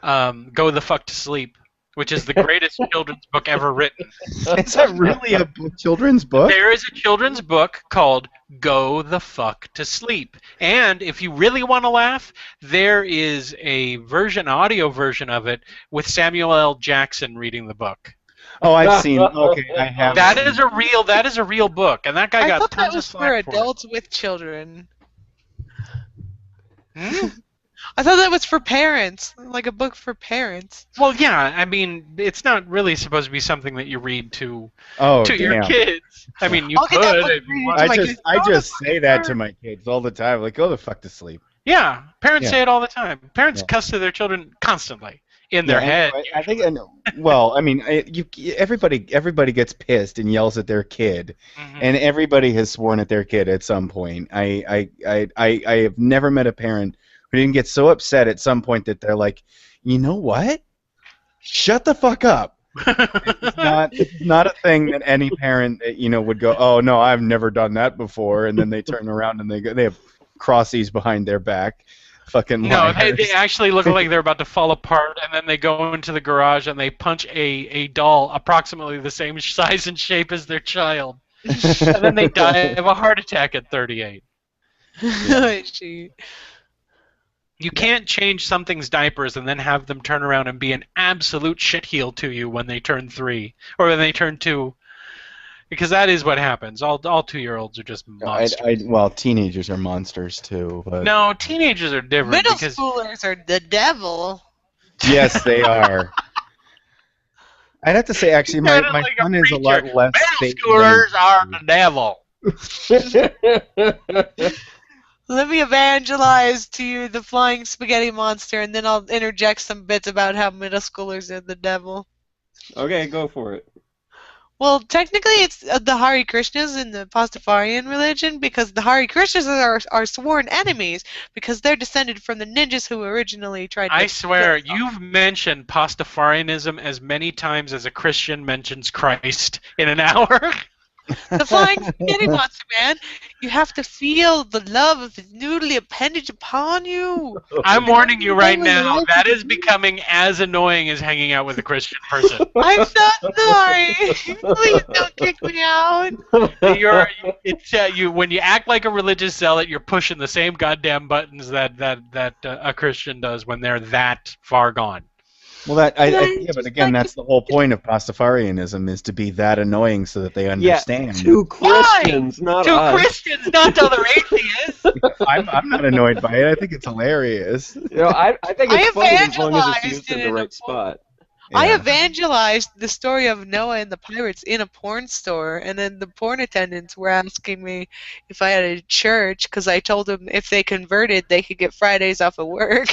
Go the fuck to sleep, which is the greatest children's book ever written. Is that really a children's book? There is a children's book called Go the Fuck to Sleep. And if you really want to laugh, there is a audio version of it with Samuel L. Jackson reading the book. Oh, I've seen. Okay, I have. That is a real book, and that guy I got thought that tons of was for slack for it. adults with children. Hmm? I thought that was for parents, like a book for parents. Well, yeah, I mean, it's not really supposed to be something that you read to Oh, your damn. kids. I mean, you I'll get that could book if you for want. you. I my just kids, I "Go the just fuck say to that to sleep." my kids all the time. Like, go the fuck to sleep. Yeah, parents Yeah. say it all the time. Parents Yeah. cuss to their children constantly in their Yeah, head. anyway, I think. Well, I mean, everybody gets pissed and yells at their kid, Mhm. and everybody has sworn at their kid at some point. I have never met a parent who didn't get so upset at some point that they're like, you know what? Shut the fuck up. It's not a thing that any parent would go, oh no, I've never done that before, and then they turn around and they have crossies behind their back. Fucking No, liars. they actually look like they're about to fall apart, and then they go into the garage and they punch a doll approximately the same size and shape as their child. And then they die of a heart attack at 38. She- You can't change something's diapers and then have them turn around and be an absolute shitheel to you when they turn 3 or when they turn 2. Because that is what happens. All 2-year-olds are just monsters. Well, teenagers are monsters too. But No, teenagers are different Middle because schoolers are the devil. yes, they are. I'd have to say, actually, my Sounded like a son is a lot preacher. less. middle Satan schoolers than- are the devil. Let me evangelize to you the flying spaghetti monster, and then I'll interject some bits about how middle schoolers are the devil. Okay, go for it. Well, technically, it's the Hare Krishnas in the Pastafarian religion, because the Hare Krishnas are sworn enemies, because they're descended from the ninjas who originally tried to... I swear, kill them. you've mentioned Pastafarianism as many times as a Christian mentions Christ in an hour. The flying spaghetti monster, man. You have to feel the love of his noodly appendage upon you. I'm warning you right now, that is becoming as annoying as hanging out with a Christian person. I'm so sorry. Please don't kick me out. When you act like a religious zealot, you're pushing the same goddamn buttons that a Christian does when they're that far gone. Well, yeah, but just again, like that's the whole point of Pastafarianism is to be that annoying so that they understand. Two Christians, not To us. Christians, not to other atheists. I'm not annoyed by it. I think it's hilarious. You know, I think I it's funny as long as it's evangelized used in it the in right a spot. I Yeah. evangelized the story of Noah and the pirates in a porn store, and then the porn attendants were asking me if I had a church, because I told them if they converted, they could get Fridays off of work.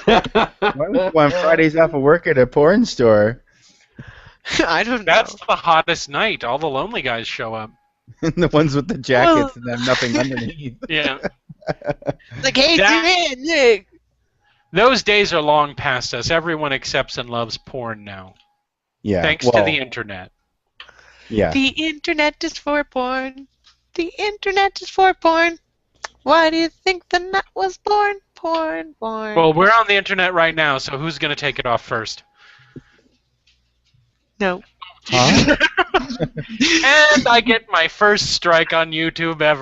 On Fridays off of work at a porn store, I don't know. That's the hottest night. All the lonely guys show up. and the ones with the jackets and have nothing underneath. Yeah. Like, hey, That- come in, Nick. Those days are long past us. Everyone accepts and loves porn now. Yeah. Thanks well, to the internet. Yeah. The internet is for porn. The internet is for porn. Why do you think the nut was born? Porn, porn. Well, we're on the internet right now, so who's going to take it off first? No. Huh? And I get my first strike on YouTube ever.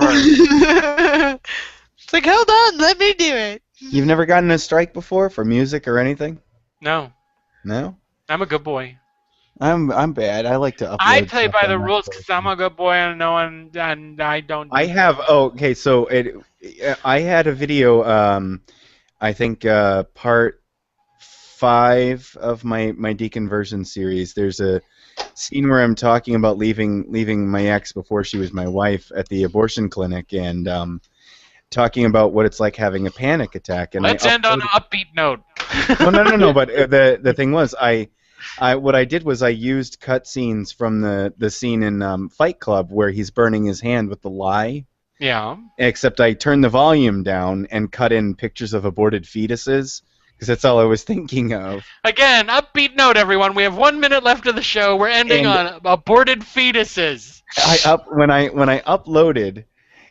It's like, hold on, let me do it. You've never gotten a strike before for music or anything? No, No. I'm a good boy. I'm bad. I like to upload. I play stuff by on the my rules phone. because I'm a good boy and no one, and I don't. I have. Oh, okay. So I had a video. I think part 5 of my deconversion series. There's a scene where I'm talking about leaving my ex before she was my wife at the abortion clinic, and talking about what it's like having a panic attack. And Let's end on an upbeat note. no. But the thing was, what I did was I used cutscenes from the scene in Fight Club where he's burning his hand with the lye. Yeah. except I turned the volume down and cut in pictures of aborted fetuses because that's all I was thinking of. Again, upbeat note, everyone. We have 1 minute left of the show. We're ending And- on aborted fetuses. When I uploaded,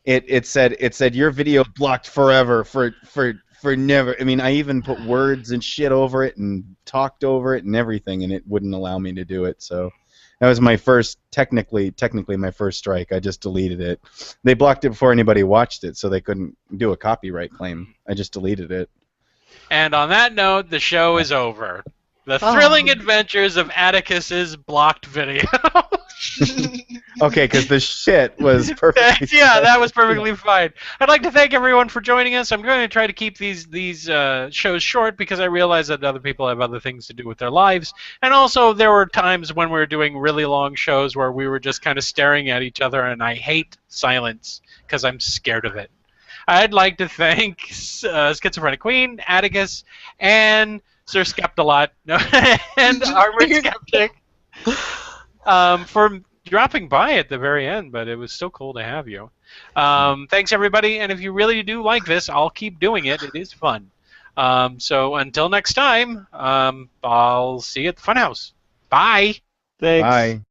it said your video blocked forever for never. I mean, I even put words and shit over it and talked over it and everything, and it wouldn't allow me to do it. So that was my first, technically my first strike. I just deleted it. They blocked it before anybody watched it, so they couldn't do a copyright claim. I just deleted it. And on that note, the show is over. The thrilling adventures of Atticus's blocked video. Okay, because the shit was perfect. Yeah, that was perfectly fine. I'd like to thank everyone for joining us. I'm going to try to keep these shows short because I realize that other people have other things to do with their lives. And also, there were times when we were doing really long shows where we were just kind of staring at each other, and I hate silence because I'm scared of it. I'd like to thank Schizophrenic Queen, Atticus, and Sir Skeptalot, and Armored Skeptic for dropping by at the very end, but it was still cool to have you. Thanks, everybody, and if you really do like this, I'll keep doing it. It is fun. So until next time, I'll see you at the Funhouse. Bye. Thanks. Bye.